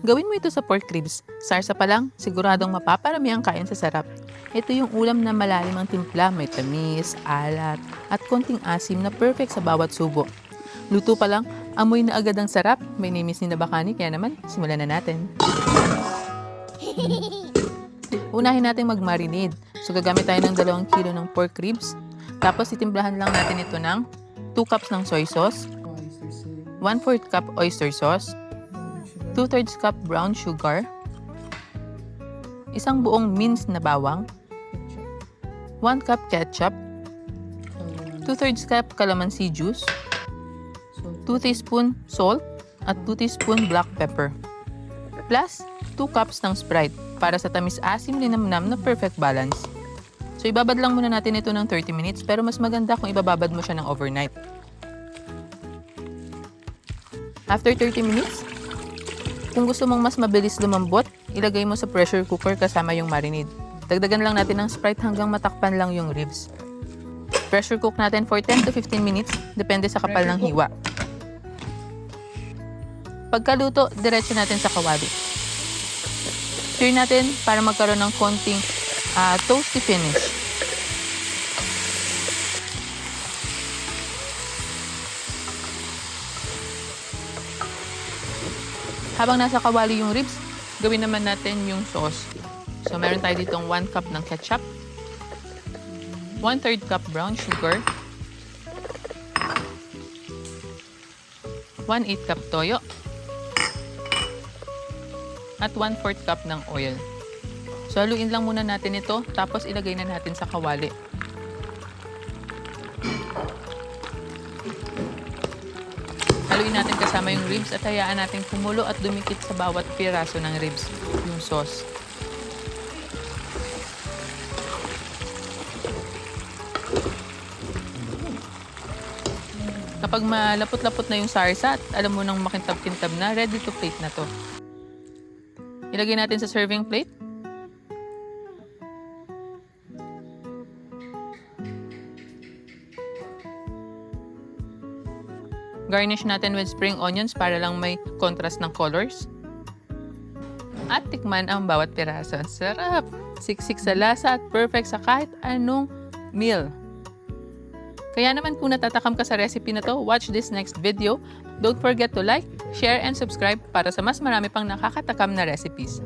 Gawin mo ito sa pork ribs. Sarsa pa lang, siguradong mapaparami ang kain sa sarap. Ito yung ulam na malalim ang timpla, may tamis, alat, at konting asim na perfect sa bawat subo. Luto pa lang, amoy na agad ang sarap. May name is Nina Bacani, kaya naman, simulan na natin. Unahin natin mag-marinade. So gagamit tayo ng 2 kilo ng pork ribs. Tapos itimplahan lang natin ito ng 2 cups ng soy sauce, 1/4 cup oyster sauce, 2/3 cup brown sugar, isang buong minced na bawang, 1 cup ketchup, 2/3 cup calamansi juice, 2 teaspoon salt, at 2 teaspoon black pepper. Plus, 2 cups ng Sprite para sa tamis-asim linamnam na perfect balance. So ibabad lang muna natin ito ng 30 minutes pero mas maganda kung ibababad mo siya ng overnight. After 30 minutes, kung gusto mong mas mabilis lumambot, ilagay mo sa pressure cooker kasama yung marinade. Dagdagan lang natin ng Sprite hanggang matakpan lang yung ribs. Pressure cook natin for 10 to 15 minutes, depende sa kapal ng hiwa. Pagkaluto, diretso natin sa kawali. Stir natin para magkaroon ng konting toasty finish. Habang nasa kawali yung ribs, gawin naman natin yung sauce. So meron tayo ditong 1 cup ng ketchup, 1/3 cup brown sugar, 1/8 cup toyo, at 1/4 cup ng oil. So haluin lang muna natin ito, tapos ilagay na natin sa kawali. Haluin natin kasama yung ribs at hayaan natin kumulo at dumikit sa bawat piraso ng ribs yung sauce. Kapag malapot-lapot na yung sarsa at alam mo nang makintab-kintab na, ready to plate na to. Ilagay natin sa serving plate. Garnish natin with spring onions para lang may contrast ng colors. At tikman ang bawat piraso. Sarap! Siksik sa lasa at perfect sa kahit anong meal. Kaya naman kung natatakam ka sa recipe na to, watch this next video. Don't forget to like, share, and subscribe para sa mas marami pang nakakatakam na recipes.